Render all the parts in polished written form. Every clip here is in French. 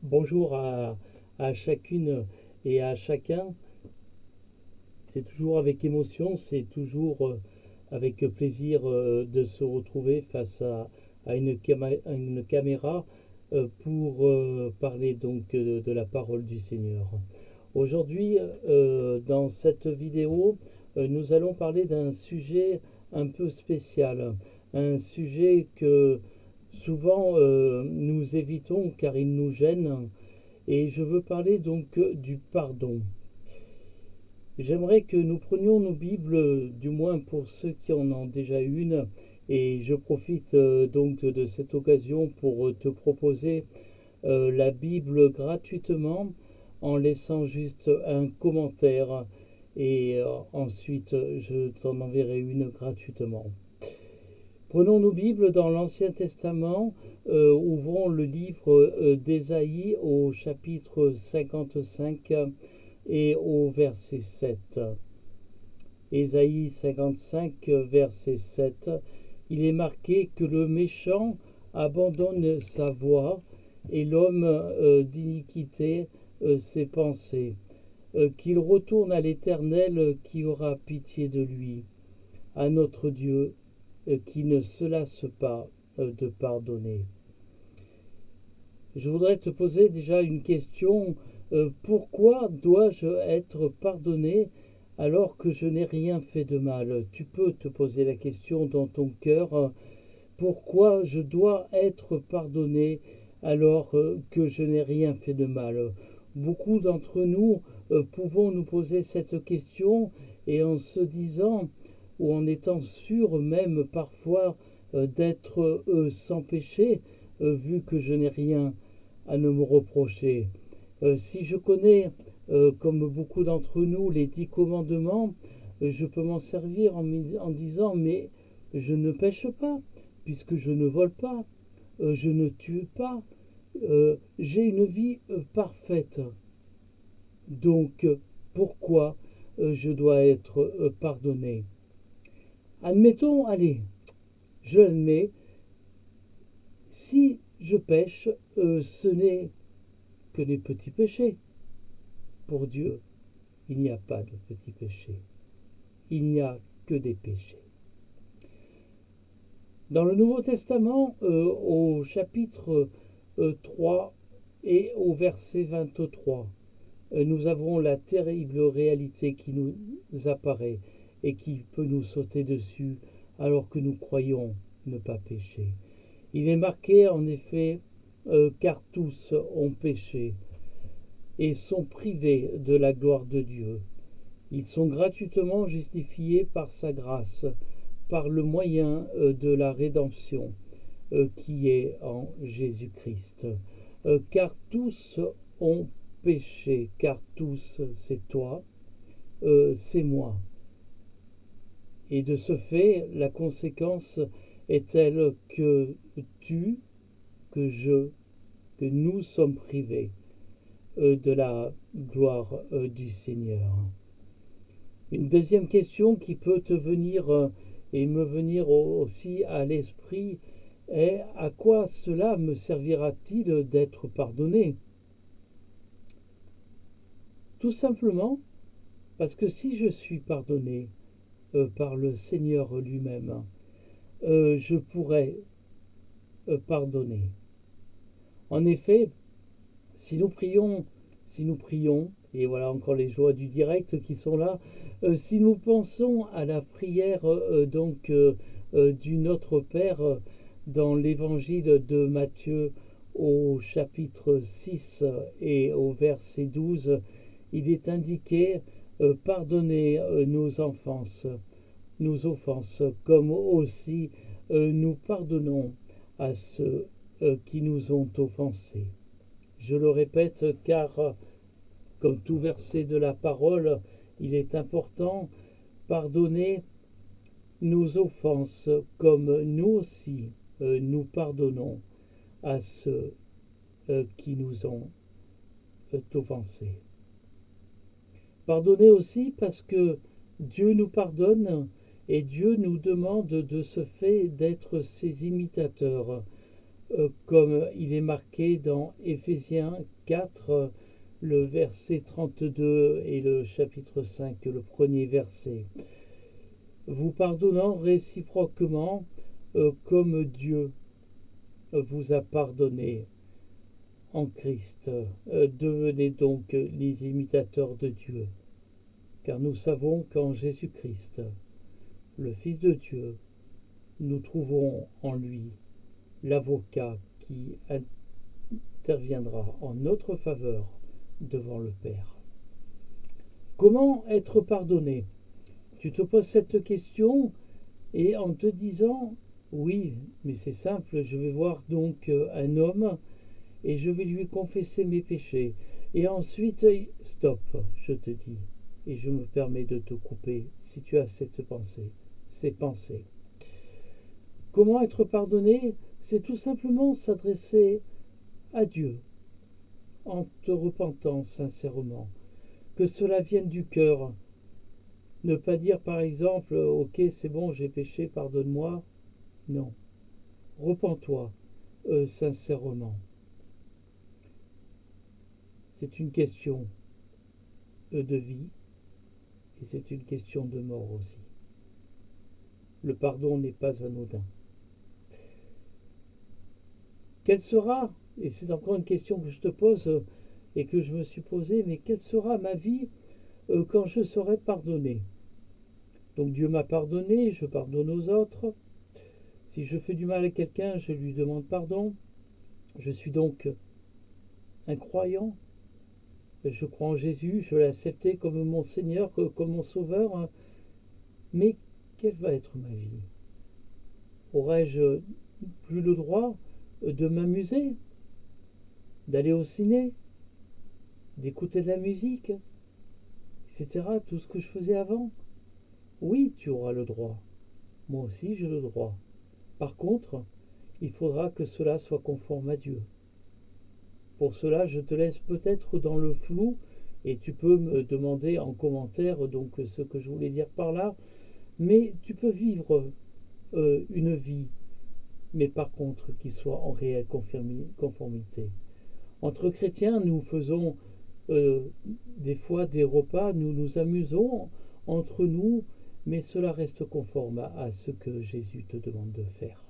Bonjour à chacune et à chacun. C'est toujours avec émotion, c'est toujours avec plaisir de se retrouver face à une caméra pour parler donc de la parole du Seigneur. Aujourd'hui, dans cette vidéo, nous allons parler d'un sujet un peu spécial, un sujet que souvent nous évitons car il nous gêne, et je veux parler donc du pardon. J'aimerais que nous prenions nos Bibles, du moins pour ceux qui en ont déjà une, et je profite donc de cette occasion pour te proposer la Bible gratuitement en laissant juste un commentaire et ensuite je t'en enverrai une gratuitement. Prenons nos Bibles dans l'Ancien Testament, ouvrons le livre d'Ésaïe au chapitre 55 et au verset 7. Ésaïe 55, verset 7, il est marqué que le méchant abandonne sa voie et l'homme d'iniquité ses pensées, qu'il retourne à l'Éternel qui aura pitié de lui, à notre Dieu qui ne se lasse pas de pardonner. Je voudrais te poser déjà une question. Pourquoi dois-je être pardonné alors que je n'ai rien fait de mal? Tu peux te poser la question dans ton cœur. Pourquoi je dois être pardonné alors que je n'ai rien fait de mal? Beaucoup d'entre nous pouvons nous poser cette question et en se disant, ou en étant sûr même parfois d'être sans péché, vu que je n'ai rien à ne me reprocher. Si je connais, comme beaucoup d'entre nous, les 10 commandements, je peux m'en servir en disant, mais je ne pêche pas, puisque je ne vole pas, je ne tue pas, j'ai une vie parfaite. Donc, pourquoi je dois être pardonné? Admettons, allez, je l'admets, si je pêche, ce n'est que des petits péchés. Pour Dieu, il n'y a pas de petits péchés. Il n'y a que des péchés. Dans le Nouveau Testament, au chapitre 3 et au verset 23, nous avons la terrible réalité qui nous apparaît et qui peut nous sauter dessus alors que nous croyons ne pas pécher. Il est marqué en effet car tous ont péché et sont privés de la gloire de Dieu. Ils sont gratuitement justifiés par sa grâce, par le moyen de la rédemption qui est en Jésus-Christ. Car tous ont péché, car tous, c'est toi, c'est moi. Et de ce fait, la conséquence est telle que que nous sommes privés de la gloire du Seigneur. Une deuxième question qui peut te venir et me venir aussi à l'esprit est: à quoi cela me servira-t-il d'être pardonné? Tout simplement parce que si je suis pardonné par le Seigneur lui-même, je pourrais pardonner. En effet, si nous prions, et voilà encore les joies du direct qui sont là, si nous pensons à la prière du Notre Père dans l'évangile de Matthieu au chapitre 6 et au verset 12, il est indiqué pardonnez nos offenses, comme aussi nous pardonnons à ceux qui nous ont offensés. Je le répète car, comme tout verset de la parole, il est important pardonner nos offenses comme nous aussi nous pardonnons à ceux qui nous ont offensés. Pardonner aussi parce que Dieu nous pardonne et Dieu nous demande de ce fait d'être ses imitateurs. comme il est marqué dans Éphésiens 4, le verset 32 et le chapitre 5, le premier verset. Vous pardonnant réciproquement comme Dieu vous a pardonné en Christ. Devenez donc les imitateurs de Dieu, car nous savons qu'en Jésus-Christ, le Fils de Dieu, nous trouvons en lui l'avocat qui interviendra en notre faveur devant le Père. Comment être pardonné? Tu te poses cette question et en te disant oui, mais c'est simple, je vais voir donc un homme et je vais lui confesser mes péchés. Et ensuite, stop, je te dis, et je me permets de te couper si tu as cette pensée, ces pensées. Comment être pardonné? C'est tout simplement s'adresser à Dieu en te repentant sincèrement. Que cela vienne du cœur. Ne pas dire par exemple, ok c'est bon, j'ai péché, pardonne-moi. Non. Repens-toi sincèrement. C'est une question de vie et c'est une question de mort aussi. Le pardon n'est pas anodin. Quelle sera, et c'est encore une question que je te pose et que je me suis posée, mais quelle sera ma vie quand je serai pardonné? Donc Dieu m'a pardonné, je pardonne aux autres. Si je fais du mal à quelqu'un, je lui demande pardon. Je suis donc un croyant. Je crois en Jésus, je l'ai accepté comme mon Seigneur, comme mon Sauveur. Mais quelle va être ma vie? Aurais-je plus le droit de m'amuser, d'aller au ciné, d'écouter de la musique, etc. Tout ce que je faisais avant? Oui, tu auras le droit. Moi aussi, j'ai le droit. Par contre, il faudra que cela soit conforme à Dieu. Pour cela, je te laisse peut-être dans le flou et tu peux me demander en commentaire donc ce que je voulais dire par là, mais tu peux vivre une vie, mais par contre qui soit en réelle conformité. Entre chrétiens, nous faisons des fois des repas, nous nous amusons entre nous, mais cela reste conforme à ce que Jésus te demande de faire.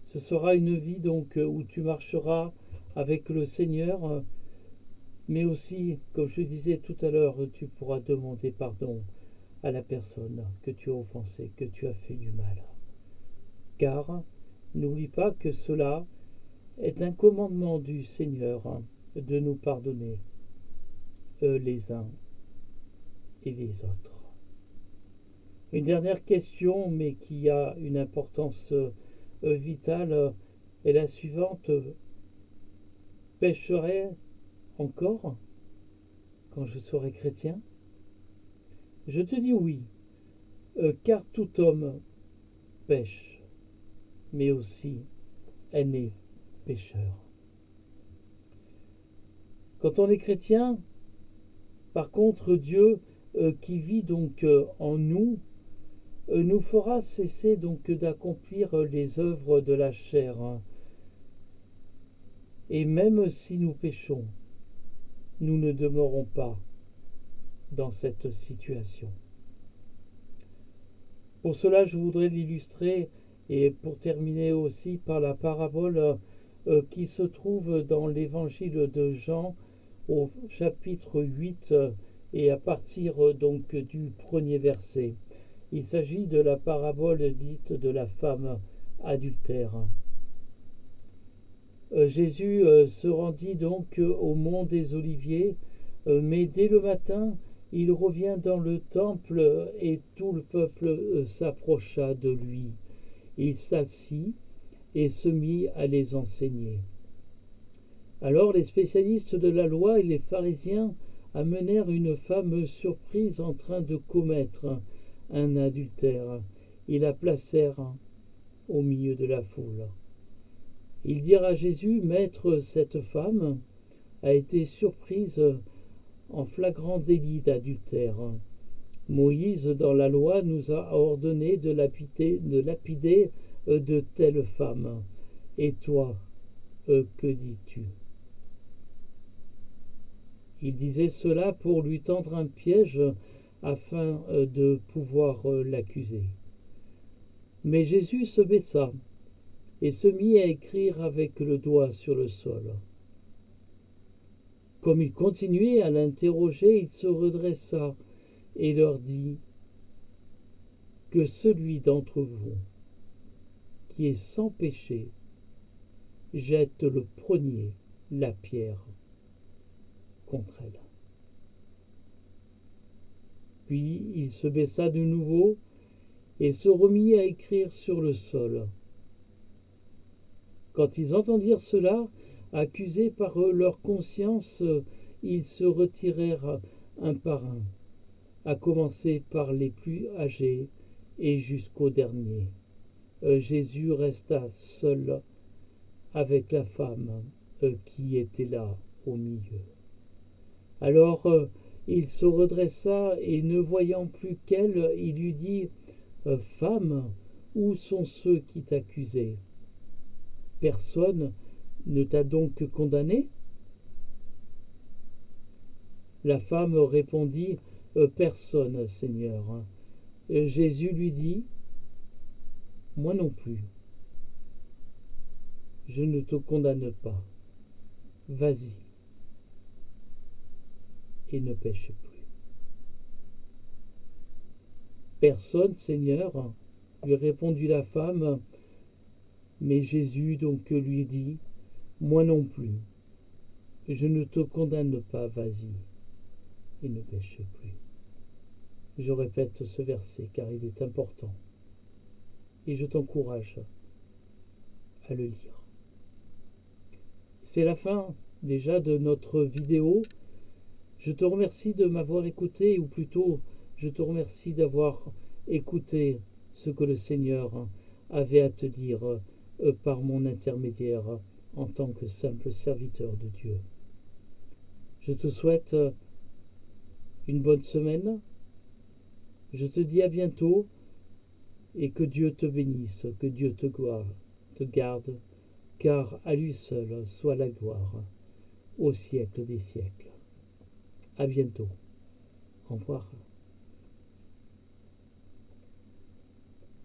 Ce sera une vie donc où tu marcheras avec le Seigneur, mais aussi, comme je disais tout à l'heure, tu pourras demander pardon à la personne que tu as offensée, que tu as fait du mal. Car n'oublie pas que cela est un commandement du Seigneur de nous pardonner les uns et les autres. Une dernière question, mais qui a une importance vitale, est la suivante. Pécherai encore quand je serai chrétien? Je te dis oui, car tout homme pêche, mais aussi est né pécheur. Quand on est chrétien, par contre, Dieu qui vit donc en nous, nous fera cesser donc d'accomplir les œuvres de la chair. Et même si nous péchons, nous ne demeurons pas dans cette situation. Pour cela, je voudrais l'illustrer et pour terminer aussi par la parabole qui se trouve dans l'évangile de Jean au chapitre 8 et à partir donc du premier verset. Il s'agit de la parabole dite de la femme adultère. Jésus se rendit donc au mont des Oliviers, mais dès le matin, il revient dans le temple et tout le peuple s'approcha de lui. Il s'assit et se mit à les enseigner. Alors les spécialistes de la loi et les pharisiens amenèrent une femme surprise en train de commettre un adultère. Ils la placèrent au milieu de la foule. Ils dirent à Jésus, Maître, cette femme a été surprise en flagrant délit d'adultère. Moïse, dans la loi, nous a ordonné de lapider de telles femmes. Et toi, que dis-tu » Il disait cela pour lui tendre un piège afin de pouvoir l'accuser. Mais Jésus se baissa et se mit à écrire avec le doigt sur le sol. Comme il continuait à l'interroger, il se redressa et leur dit que celui d'entre vous qui est sans péché jette le premier la pierre contre elle. Puis il se baissa de nouveau et se remit à écrire sur le sol. Quand ils entendirent cela, accusés par leur conscience, ils se retirèrent un par un, à commencer par les plus âgés et jusqu'au dernier. Jésus resta seul avec la femme qui était là au milieu. Alors il se redressa et ne voyant plus qu'elle, il lui dit « Femme, où sont ceux qui t'accusaient ? Personne ne t'a donc condamné ?» La femme répondit « Personne, Seigneur. » Jésus lui dit « Moi non plus. Je ne te condamne pas. Vas-y et ne pêche plus. » Personne, Seigneur, lui répondit la femme. Mais Jésus donc lui dit « Moi non plus. Je ne te condamne pas, vas-y et ne pêche plus. » Je répète ce verset car il est important et je t'encourage à le lire. C'est la fin déjà de notre vidéo. Je te remercie de m'avoir écouté, ou plutôt je te remercie d'avoir écouté ce que le Seigneur avait à te dire par mon intermédiaire en tant que simple serviteur de Dieu. Je te souhaite une bonne semaine. Je te dis à bientôt et que Dieu te bénisse, que Dieu te garde, car à lui seul soit la gloire au siècle des siècles. À bientôt. Au revoir.